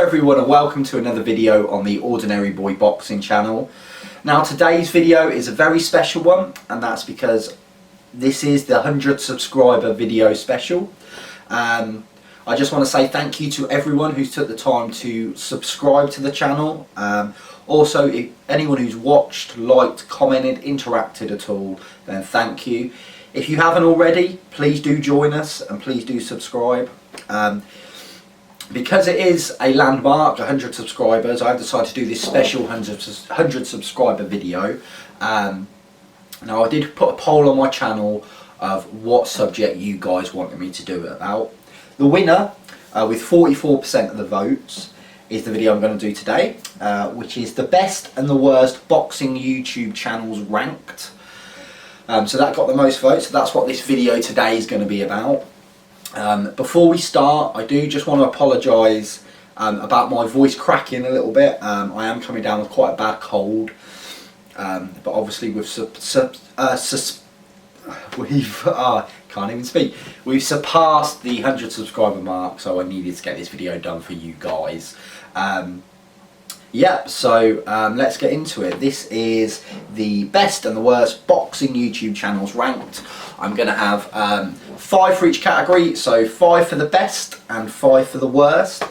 everyone and welcome to another video on the Ordinary Boy Boxing channel. Now today's video is a very special one, and that's because this is the 100 subscriber video special. I just want to say thank you to everyone who's took the time to subscribe to the channel. Also, if anyone who's watched, liked, commented, interacted at all, then thank you. If you haven't already, please do join us and please do subscribe. Because it is a landmark, 100 subscribers, I've decided to do this special 100 subscriber video. Now I did put a poll on my channel of what subject you guys wanted me to do it about. The winner, with 44% of the votes, is the video I'm going to do today, which is the best and the worst boxing YouTube channels ranked. So that got the most votes, so that's what this video today is going to be about. Before we start, I do just want to apologise about my voice cracking a little bit. I am coming down with quite a bad cold, but obviously we've can't even speak. We've surpassed the 100 subscriber mark, so I needed to get this video done for you guys. Yeah, so let's get into it. This is the best and the worst boxing YouTube channels ranked. I'm going to have 5 for each category, so 5 for the best and 5 for the worst.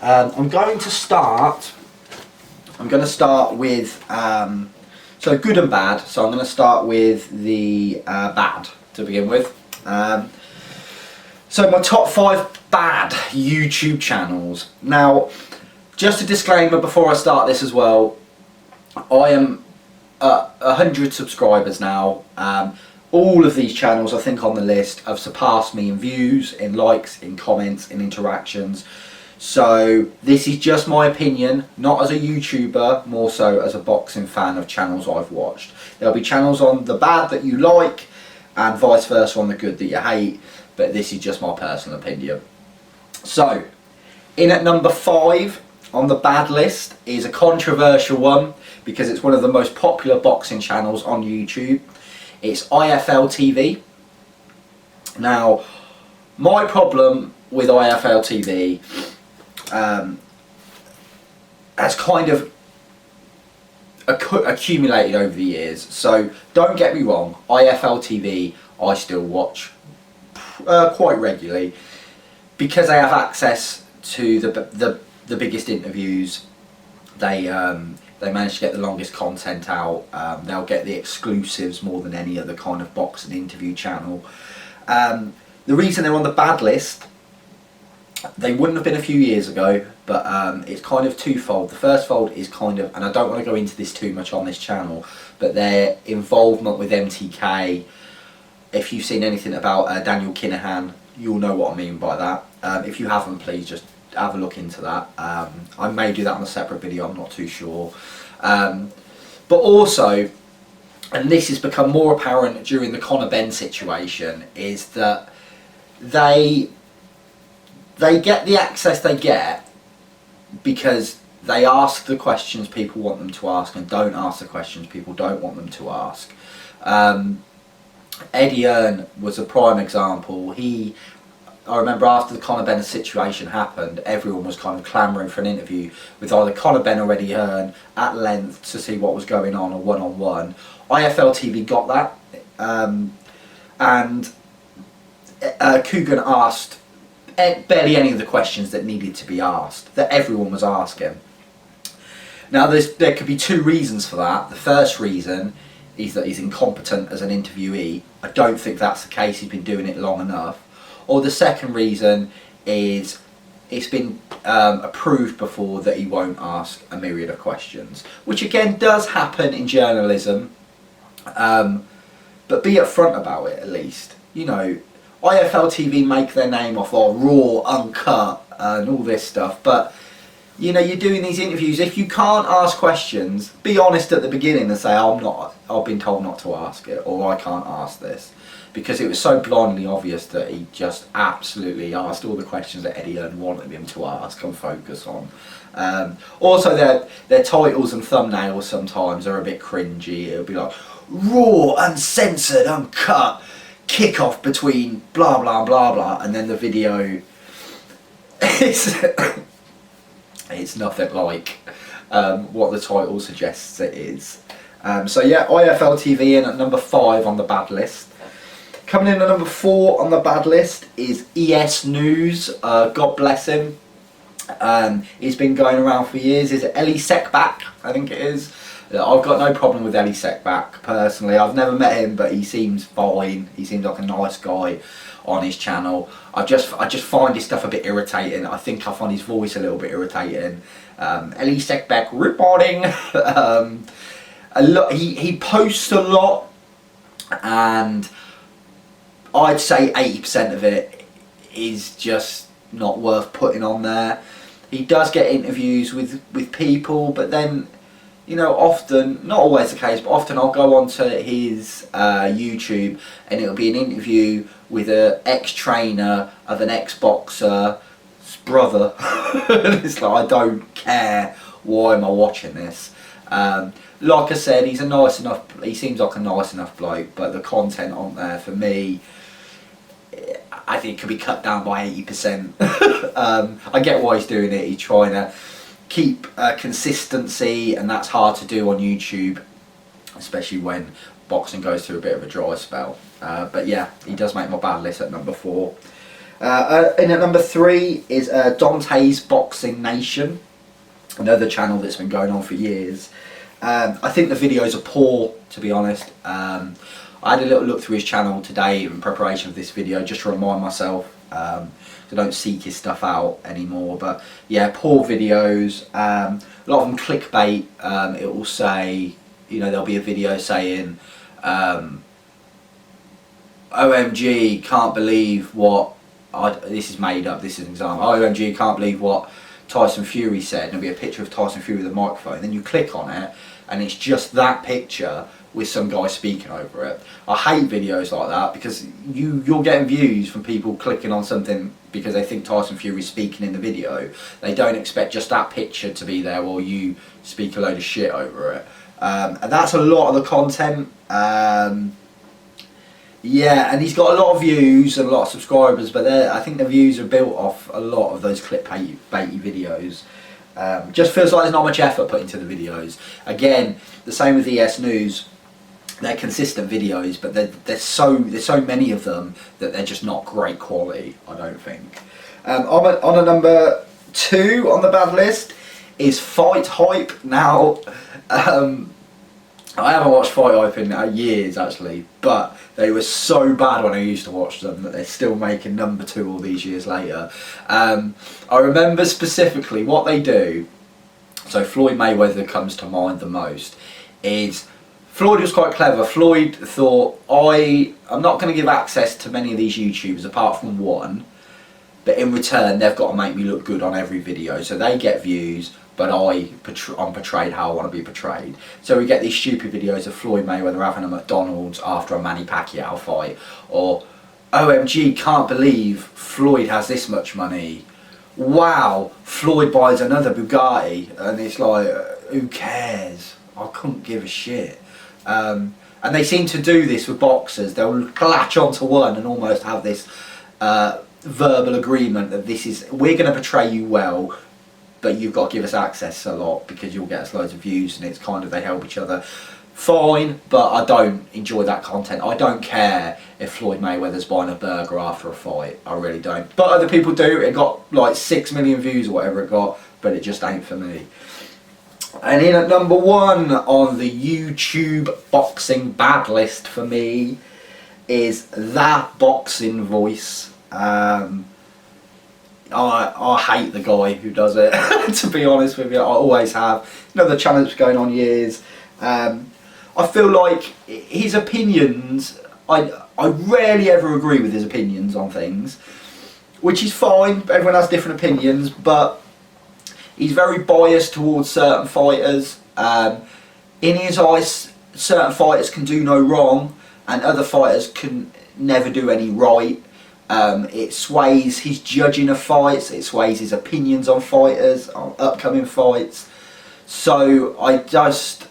I'm going to start with so good and bad. So I'm going to start with the bad to begin with. So my top 5 bad YouTube channels. Now, just a disclaimer before I start this as well, I am 100 subscribers now. All of these channels I think on the list have surpassed me in views, in likes, in comments, in interactions. So this is just my opinion, not as a YouTuber, more so as a boxing fan of channels I've watched. There'll be channels on the bad that you like and vice versa on the good that you hate, but this is just my personal opinion. So, in at number 5 on the bad list is a controversial one because it's one of the most popular boxing channels on YouTube. It's IFL TV. Now, my problem with IFL TV has kind of accumulated over the years. So don't get me wrong, IFL TV I still watch quite regularly because they have access to the biggest interviews. They manage to get the longest content out. They'll get the exclusives more than any other kind of boxing interview channel. The reason they're on the bad list, they wouldn't have been a few years ago, but it's kind of twofold. The first fold is kind of, and I don't want to go into this too much on this channel, but their involvement with MTK. If you've seen anything about Daniel Kinahan, you'll know what I mean by that. If you haven't, please just have a look into that. I may do that on a separate video, I'm not too sure. But also, and this has become more apparent during the Conor Benn situation, is that they get the access they get because they ask the questions people want them to ask and don't ask the questions people don't want them to ask. Eddie Hearn was a prime example. I remember after the Conor Benn situation happened, everyone was kind of clamouring for an interview with either Conor Benn or Eddie Hearn at length to see what was going on, or one-on-one. IFL TV got that, and Coogan asked barely any of the questions that needed to be asked, that everyone was asking. Now there could be 2 reasons for that. The first reason is that he's incompetent as an interviewee. I don't think that's the case, he's been doing it long enough. Or the second reason is it's been approved before that he won't ask a myriad of questions, which again does happen in journalism, but be upfront about it at least. You know, IFL TV make their name off raw, uncut and all this stuff, but you know, you're doing these interviews, if you can't ask questions, be honest at the beginning and say, I've been told not to ask it, or I can't ask this. Because it was so blindly obvious that he just absolutely asked all the questions that Eddie Hearn wanted him to ask and focus on. Also, their titles and thumbnails sometimes are a bit cringy. It'll be like, raw, uncensored, uncut, kick-off between blah, blah, blah, blah, and then the video is It's nothing like what the title suggests it is. So yeah, IFL TV in at number 5 on the bad list. Coming in at number 4 on the bad list is ES News. God bless him. He's been going around for years. Is it Ellie Seckbach? I think it is. I've got no problem with Ellie Seckbach personally. I've never met him, but he seems fine. He seems like a nice guy on his channel. I just find his stuff a bit irritating. I think I find his voice a little bit irritating. Ellie Seckbach reporting. He posts a lot, and I'd say 80% of it is just not worth putting on there. He does get interviews with people, but then, you know, often, not always the case, but often I'll go onto his YouTube and it'll be an interview with an ex-trainer of an ex-boxer's brother. It's like, I don't care, why am I watching this? Like I said, he seems like a nice enough bloke, but the content on there for me, I think could be cut down by 80%. I get why he's doing it. He's trying to keep consistency, and that's hard to do on YouTube, especially when boxing goes through a bit of a dry spell. But yeah, he does make my bad list at number 4. And at number 3 is Dante's Boxing Nation, another channel that's been going on for years. I think the videos are poor, to be honest. I had a little look through his channel today in preparation for this video, just to remind myself, so I don't seek his stuff out anymore. But yeah, poor videos, a lot of them clickbait. It will say, you know, there'll be a video saying, OMG, can't believe what, this is made up, this is an example, OMG, can't believe what Tyson Fury said, and there'll be a picture of Tyson Fury with a microphone, then you click on it and it's just that picture with some guy speaking over it. I hate videos like that, because you're getting views from people clicking on something because they think Tyson Fury's speaking in the video. They don't expect just that picture to be there while you speak a load of shit over it. And that's a lot of the content. Yeah, and he's got a lot of views and a lot of subscribers, but I think the views are built off a lot of those clickbaity videos. Just feels like there's not much effort put into the videos. Again, the same with ES News. They're consistent videos, but there's so many of them that they're just not great quality, I don't think. On a number 2 on the bad list is Fight Hype. Now, I haven't watched Fight Hype in years actually, but they were so bad when I used to watch them that they're still making number 2 all these years later. I remember specifically what they do. So Floyd Mayweather comes to mind the most. Is Floyd was quite clever. Floyd thought, I'm not going to give access to many of these YouTubers apart from one, but in return they've got to make me look good on every video, so they get views, but I'm portrayed how I want to be portrayed. So we get these stupid videos of Floyd Mayweather having a McDonald's after a Manny Pacquiao fight, or OMG, can't believe Floyd has this much money. Wow, Floyd buys another Bugatti, and it's like, who cares? I couldn't give a shit. And they seem to do this with boxers. They'll latch onto one and almost have this verbal agreement that we're going to portray you well, but you've got to give us access a lot because you'll get us loads of views, and it's kind of, they help each other. Fine, but I don't enjoy that content. I don't care if Floyd Mayweather's buying a burger after a fight. I really don't. But other people do. It got like 6 million views or whatever it got, but it just ain't for me. And in at number 1 on the YouTube boxing bad list for me is That Boxing Voice. I hate the guy who does it, to be honest with you. I always have. You know, the challenge going on years. I feel like his opinions, I rarely ever agree with his opinions on things, which is fine. Everyone has different opinions, but he's very biased towards certain fighters. In his eyes, certain fighters can do no wrong, and other fighters can never do any right. It sways his judging of fights, it sways his opinions on fighters, on upcoming fights. So I just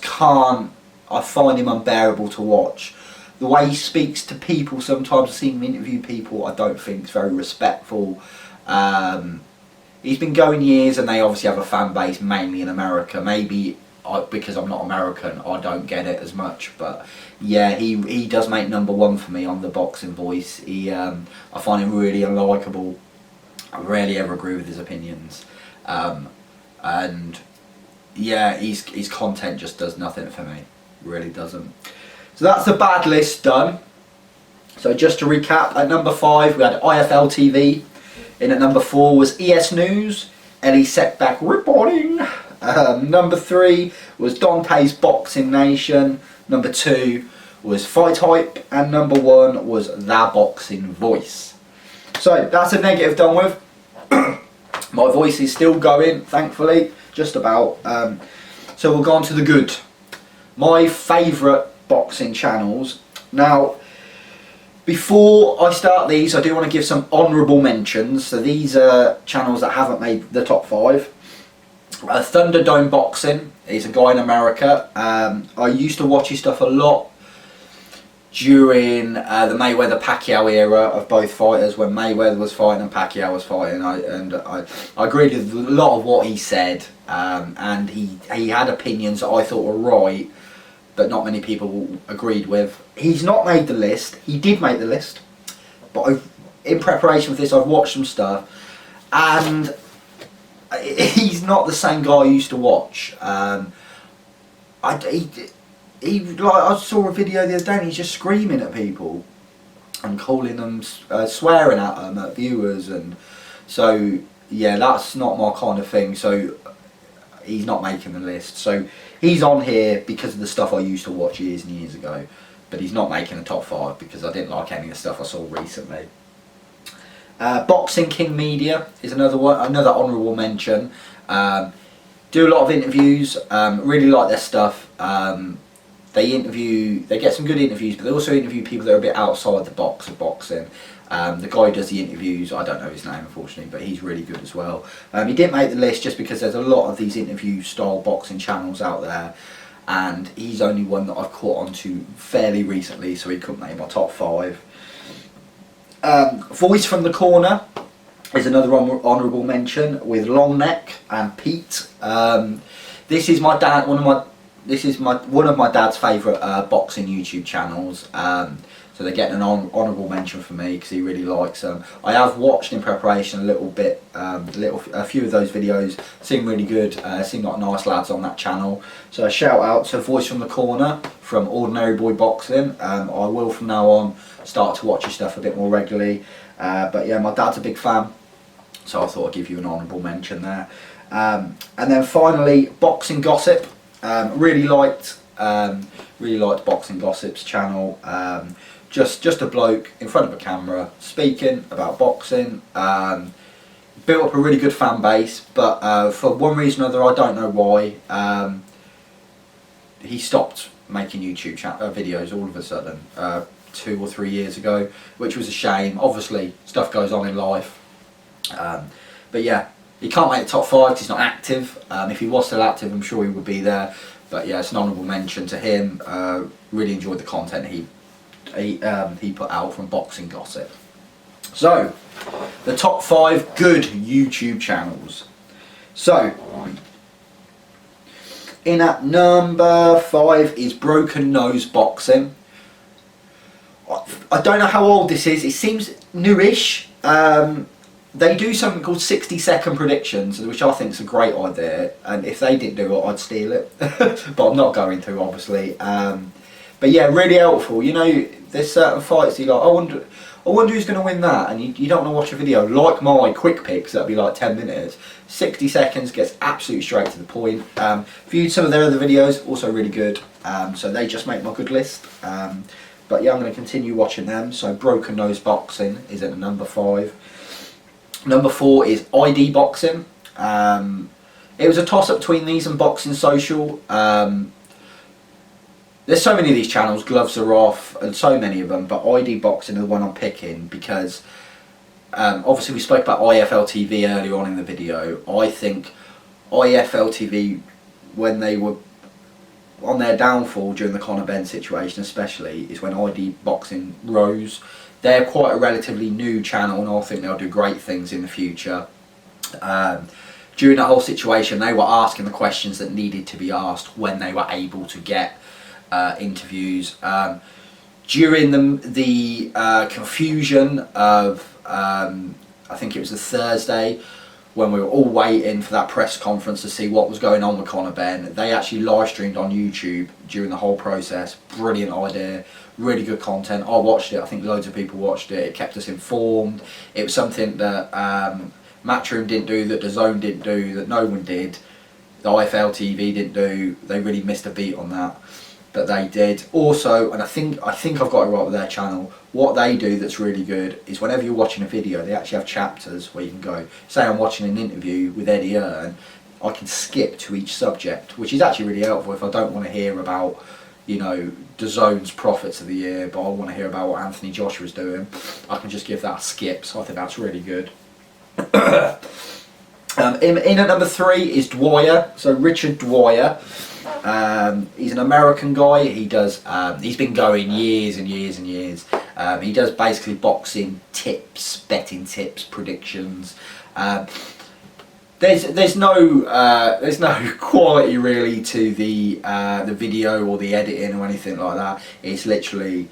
can't, I find him unbearable to watch. The way he speaks to people, sometimes I see him interview people, I don't think it's very respectful. he's been going years, and they obviously have a fan base mainly in America. Maybe because I'm not American, I don't get it as much, but yeah, he does make number one for me on the Boxing Voice. I find him really unlikable. I rarely ever agree with his opinions, and yeah, his content just does nothing for me. Really doesn't. So that's the bad list done. So just to recap, at number 5 we had IFL TV. In at number 4 was ES News, Ellie Setback reporting. Number 3 was Dante's Boxing Nation. Number 2 was Fight Hype, and number 1 was The Boxing Voice. So that's a negative done with. My voice is still going, thankfully, just about. So we'll go on to the good. My favourite boxing channels. Now, before I start these, I do want to give some honourable mentions. So these are channels that haven't made the top 5. Thunderdome Boxing is a guy in America. I used to watch his stuff a lot during the Mayweather-Pacquiao era of both fighters, when Mayweather was fighting and Pacquiao was fighting. I agreed with a lot of what he said, and he had opinions that I thought were right, but not many people agreed with. He's not made the list. He did make the list, but in preparation for this, I've watched some stuff, and he's not the same guy I used to watch. I saw a video the other day, and he's just screaming at people and calling them, swearing at them, at viewers, and so yeah, that's not my kind of thing. So he's not making the list. So he's on here because of the stuff I used to watch years and years ago, but he's not making the top 5 because I didn't like any of the stuff I saw recently. Boxing King Media is another honourable mention. Do a lot of interviews. Really like their stuff. They get some good interviews, but they also interview people that are a bit outside the box of boxing. The guy who does the interviews, I don't know his name unfortunately, but he's really good as well. He didn't make the list just because there's a lot of these interview style boxing channels out there, and he's only one that I've caught on to fairly recently, so he couldn't make my top 5. Voice from the Corner is another honourable mention, with Longneck and Pete. This is my dad. One of my dad's favourite boxing YouTube channels. So they're getting an honourable mention for me because he really likes them. I have watched in preparation a little bit, a few of those videos. Seem really good. Seem like nice lads on that channel. So a shout out to Voice from the Corner from Ordinary Boy Boxing. I will from now on start to watch your stuff a bit more regularly. But yeah, my dad's a big fan, so I thought I'd give you an honourable mention there. And then finally, Boxing Gossip. Really liked Boxing Gossip's channel. Just a bloke in front of a camera speaking about boxing. Built up a really good fan base, but for one reason or another, I don't know why, he stopped making YouTube videos all of a sudden 2 or 3 years ago, which was a shame. Obviously stuff goes on in life, but yeah, he can't make the top 5 because he's not active. If he was still active, I'm sure he would be there. But yeah, it's an honourable mention to him. Really enjoyed the content he put out from Boxing Gossip. So, the top 5 good YouTube channels. So, in at number 5 is Broken Nose Boxing. I don't know how old this is. It seems newish. They do something called 60-second predictions, which I think is a great idea, and if they didn't do it, I'd steal it. But I'm not going to, obviously. But yeah, really helpful. You know, there's certain fights you're like, I wonder who's going to win that, and you don't want to watch a video like my quick picks that'll be like 10 minutes. 60 seconds gets absolutely straight to the point. Viewed some of their other videos, also really good. So they just make my good list. But yeah, I'm going to continue watching them. So Broken Nose Boxing is at number 5. Number 4 is ID Boxing. It was a toss-up between these and Boxing Social. There's so many of these channels, Gloves Are Off, and so many of them, but ID Boxing are the one I'm picking because obviously we spoke about IFL TV earlier on in the video. I think IFL TV, when they were on their downfall during the Conor Benn situation especially, is when ID Boxing rose. They're quite a relatively new channel, and I think they'll do great things in the future. During the whole situation, they were asking the questions that needed to be asked when they were able to get interviews. During the confusion of, I think it was a Thursday, when we were all waiting for that press conference to see what was going on with Conor Benn, they actually live streamed on YouTube during the whole process. Brilliant idea, really good content. I watched it, I think loads of people watched it. It kept us informed. It was something that Matchroom didn't do, that DAZN didn't do, that no one did, the IFL TV didn't do. They really missed a beat on that, but they did. Also, and I think I've got it right with their channel, what they do that's really good is whenever you're watching a video, they actually have chapters where you can go, say I'm watching an interview with Eddie Hearn, I can skip to each subject, which is actually really helpful if I don't want to hear about, you know, DAZN's profits of the year, but I want to hear about what Anthony Joshua's doing. I can just give that a skip, so I think that's really good. In at number 3 is Dwyer, so Richard Dwyer. He's an American guy. He does. He's been going years and years and years. He does basically boxing tips, betting tips, predictions. There's no quality really to the video or the editing or anything like that. It's literally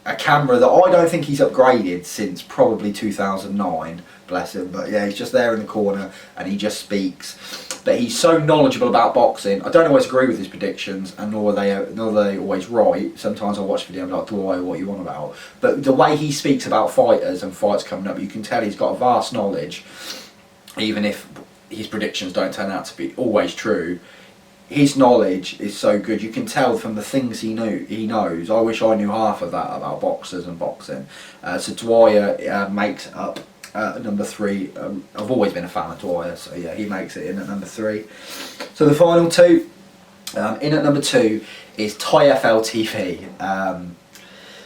a camera that I don't think he's upgraded since probably 2009. Bless him, but yeah, he's just there in the corner and he just speaks. But he's so knowledgeable about boxing. I don't always agree with his predictions, and nor are they always right. Sometimes I watch a video and I'm like, Dwyer, what are you on about? But the way he speaks about fighters and fights coming up, you can tell he's got a vast knowledge, even if his predictions don't turn out to be always true. His knowledge is so good. You can tell from the things he knows. I wish I knew half of that about boxers and boxing. So Dwyer makes up number 3. I've always been a fan of Dwyer, so yeah, he makes it in at number 3. So the final 2, in at number 2 is TIFL TV.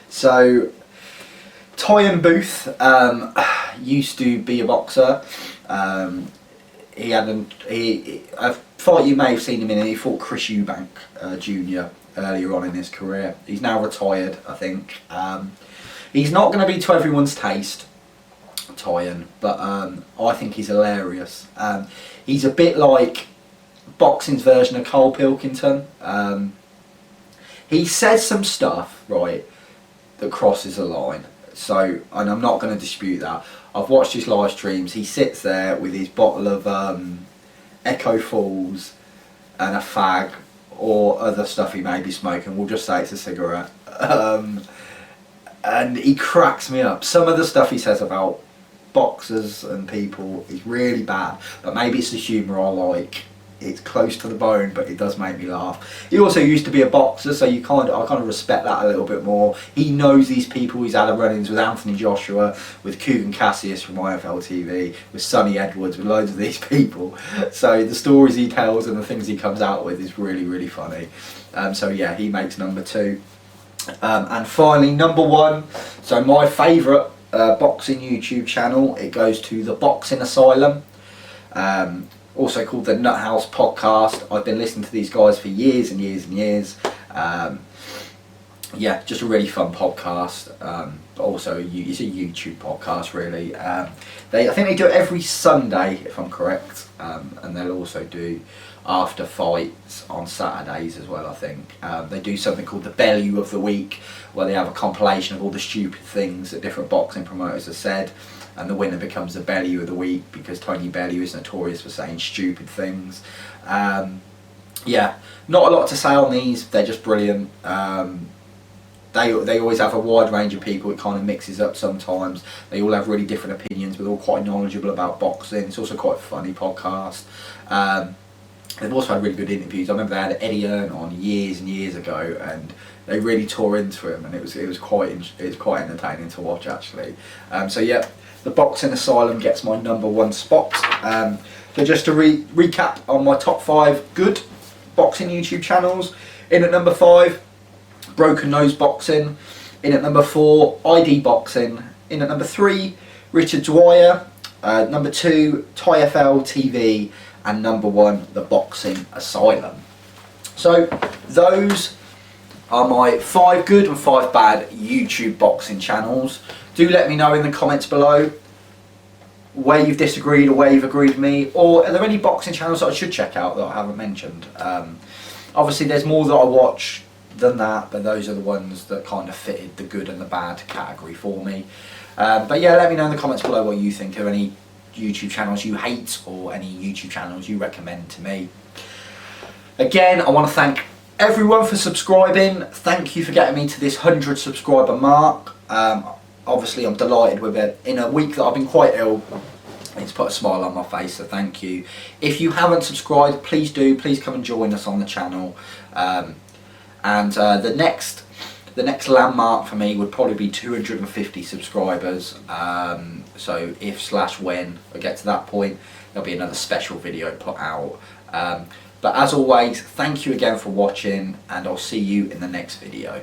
So Tyan Booth used to be a boxer. He had a fight you may have seen him in. He fought Chris Eubank Jr. earlier on in his career. He's now retired, I think. He's not going to be to everyone's taste, Tyan, but I think he's hilarious. He's a bit like boxing's version of Carl Pilkington. He says some stuff, right, that crosses a line. So, and I'm not going to dispute that. I've watched his live streams. He sits there with his bottle of Echo Falls and a fag or other stuff he may be smoking. We'll just say it's a cigarette. And he cracks me up. Some of the stuff he says about boxers and people is really bad, but maybe it's the humour I like. It's close to the bone, but it does make me laugh. He also used to be a boxer, so I kind of respect that a little bit more. He knows these people. He's had run-ins with Anthony Joshua, with Kugan Cassius from IFL TV, with Sonny Edwards, with loads of these people. So the stories he tells and the things he comes out with is really, really funny. So yeah, he makes number 2. And finally, number 1. So my favourite boxing YouTube channel, it goes to the Boxing Asylum. Also called the Nut House Podcast. I've been listening to these guys for years and years and years. Yeah, just a really fun podcast. But also it's a YouTube podcast, really. I think they do it every Sunday, if I'm correct, and they'll also do after fights on Saturdays as well. I think they do something called the Bellew of the Week, where they have a compilation of all the stupid things that different boxing promoters have said, and the winner becomes the Bellew of the Week, because Tony Bellew is notorious for saying stupid things. Yeah, not a lot to say on these. They're just brilliant. They always have a wide range of people. It kind of mixes up sometimes. They all have really different opinions, but all quite knowledgeable about boxing. It's also quite a funny podcast. They've also had really good interviews. I remember they had Eddie Hearn on years and years ago, and they really tore into him, and it was quite entertaining to watch, actually. So yeah, the Boxing Asylum gets my number 1 spot. So just to recap on my top 5 good boxing YouTube channels. In at number 5, Broken Nose Boxing. In at number 4, ID Boxing. In at number 3, Richard Dwyer. Number 2, TIFL TV. And number 1, the Boxing Asylum. So those are my 5 good and 5 bad YouTube boxing channels. Do let me know in the comments below where you've disagreed or where you've agreed with me, or are there any boxing channels that I should check out that I haven't mentioned? Obviously there's more that I watch than that, but those are the ones that kind of fitted the good and the bad category for me. But yeah, let me know in the comments below what you think. Are any YouTube channels you hate or any YouTube channels you recommend to me? Again, I want to thank everyone for subscribing. Thank you for getting me to this 100 subscriber mark. Obviously I'm delighted with it. In a week that I've been quite ill, it's put a smile on my face, so thank you. If you haven't subscribed, please do. Please come and join us on the channel. The next landmark for me would probably be 250 subscribers. So if/when I get to that point, there'll be another special video put out. But as always, thank you again for watching, and I'll see you in the next video.